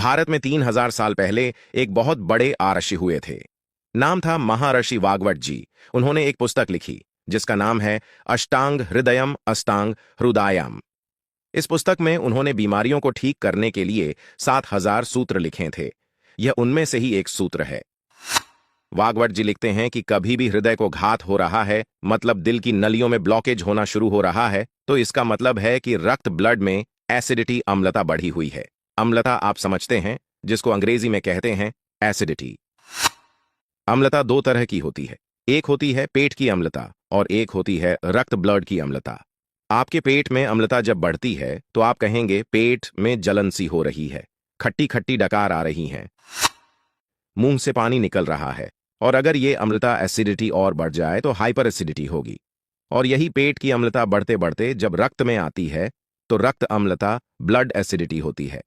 भारत में 3000 साल पहले एक बहुत बड़े आऋषि हुए थे। नाम था महर्षि वाग्वट जी। उन्होंने एक पुस्तक लिखी जिसका नाम है अष्टांग हृदयम अष्टांग हृदयाम। इस पुस्तक में उन्होंने बीमारियों को ठीक करने के लिए 7000 सूत्र लिखे थे। यह उनमें से ही एक सूत्र है। वाग्वट जी लिखते हैं कि कभी भी हृदय को घात हो रहा है, मतलब दिल की नलियों में ब्लॉकेज होना शुरू हो रहा है, तो इसका मतलब है कि रक्त ब्लड में एसिडिटी अम्लता बढ़ी हुई है। अम्लता आप समझते हैं, जिसको अंग्रेजी में कहते हैं एसिडिटी। अम्लता दो तरह की होती है, एक होती है पेट की अम्लता और एक होती है रक्त ब्लड की अम्लता। आपके पेट में अम्लता जब बढ़ती है तो आप कहेंगे पेट में जलन सी हो रही है, खट्टी खट्टी डकार आ रही हैं, मुंह से पानी निकल रहा है। और अगर ये अम्लता एसिडिटी और बढ़ जाए तो हाइपर एसिडिटी होगी। और यही पेट की अम्लता बढ़ते बढ़ते जब रक्त में आती है तो रक्त अम्लता ब्लड एसिडिटी होती है।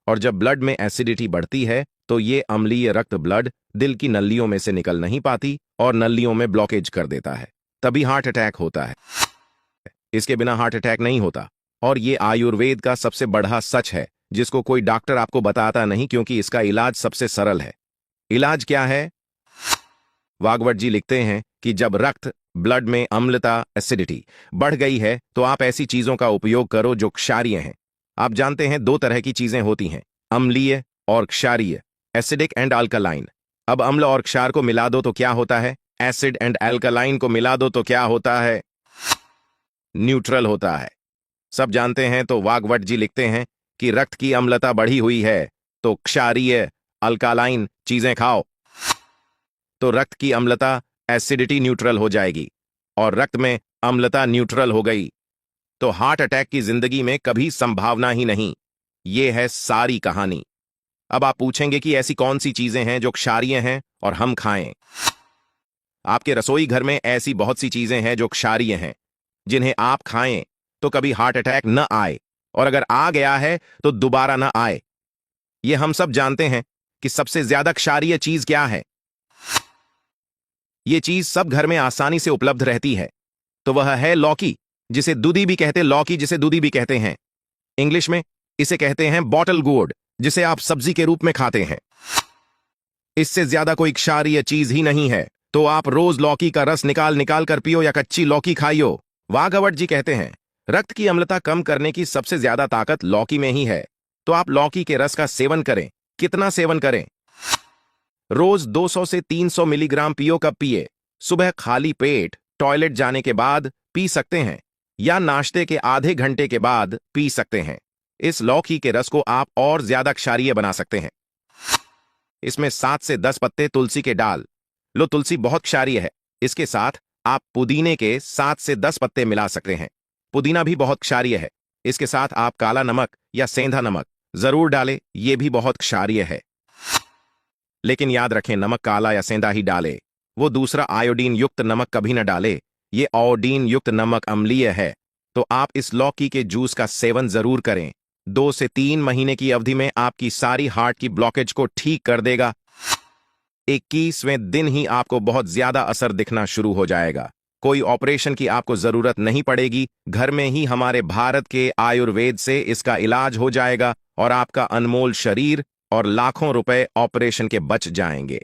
और जब ब्लड में एसिडिटी बढ़ती है तो ये अम्लीय रक्त ब्लड दिल की नलियों में से निकल नहीं पाती और नलियों में ब्लॉकेज कर देता है। तभी हार्ट अटैक होता है। इसके बिना हार्ट अटैक नहीं होता। और ये आयुर्वेद का सबसे बड़ा सच है जिसको कोई डॉक्टर आपको बताता नहीं, क्योंकि इसका इलाज सबसे सरल है। इलाज क्या है? वाग्वट जी लिखते हैं कि जब रक्त ब्लड में अम्लता एसिडिटी बढ़ गई है तो आप ऐसी चीजों का उपयोग करो जो क्षारीय हैं। आप जानते हैं दो तरह की चीजें होती हैं, अम्लीय और क्षारीय, एसिडिक एंड अल्कलाइन। अब अम्ल और क्षार को मिला दो तो क्या होता है? एसिड एंड अल्कलाइन को मिला दो तो क्या होता है? न्यूट्रल होता है। सब जानते हैं, तो वाग्वट जी लिखते हैं कि रक्त की अम्लता बढ़ी हुई है तो क्षारीय अल्कालाइन चीजें खाओ, तो रक्त की अम्लता एसिडिटी न्यूट्रल हो जाएगी। और रक्त में अम्लता न्यूट्रल हो गई तो हार्ट अटैक की जिंदगी में कभी संभावना ही नहीं। यह है सारी कहानी। अब आप पूछेंगे कि ऐसी कौन सी चीजें हैं जो क्षारीय हैं और हम खाएं? आपके रसोई घर में ऐसी बहुत सी चीजें हैं जो क्षारीय हैं, जिन्हें आप खाएं तो कभी हार्ट अटैक न आए, और अगर आ गया है तो दोबारा न आए। यह हम सब जानते हैं कि सबसे ज्यादा क्षारीय चीज क्या है। यह चीज सब घर में आसानी से उपलब्ध रहती है, तो वह है लौकी, जिसे दूधी भी कहते लौकी जिसे दूधी भी कहते हैं। इंग्लिश में इसे कहते हैं बॉटल गोर्ड, जिसे आप सब्जी के रूप में खाते हैं। इससे ज्यादा कोई क्षारीय चीज ही नहीं है। तो आप रोज लौकी का रस निकाल निकाल कर पियो या कच्ची लौकी खाइयो। वाग्वट जी कहते हैं रक्त की अम्लता कम करने की सबसे ज्यादा ताकत लौकी में ही है। तो आप लौकी के रस का सेवन करें। कितना सेवन करें? रोज 200 से 300 मिलीग्राम पियो। कब पिए? सुबह खाली पेट टॉयलेट जाने के बाद पी सकते हैं, या नाश्ते के आधे घंटे के बाद पी सकते हैं। इस लौकी के रस को आप और ज्यादा क्षारीय बना सकते हैं। इसमें 7 से 10 पत्ते तुलसी के डाल लो। तुलसी बहुत क्षारीय है। इसके साथ आप पुदीने के 7 से 10 पत्ते मिला सकते हैं। पुदीना भी बहुत क्षारीय है। इसके साथ आप काला नमक या सेंधा नमक जरूर डालें, यह भी बहुत क्षारीय है। लेकिन याद रखें, नमक काला या सेंधा ही डाले, वो दूसरा आयोडीन युक्त नमक कभी न डाले। ये आयोडीन युक्त नमक अम्लीय है। तो आप इस लौकी के जूस का सेवन जरूर करें। 2 से 3 महीने की अवधि में आपकी सारी हार्ट की ब्लॉकेज को ठीक कर देगा। 21वें दिन ही आपको बहुत ज्यादा असर दिखना शुरू हो जाएगा। कोई ऑपरेशन की आपको जरूरत नहीं पड़ेगी। घर में ही हमारे भारत के आयुर्वेद से इसका इलाज हो जाएगा और आपका अनमोल शरीर और लाखों रुपए ऑपरेशन के बच जाएंगे।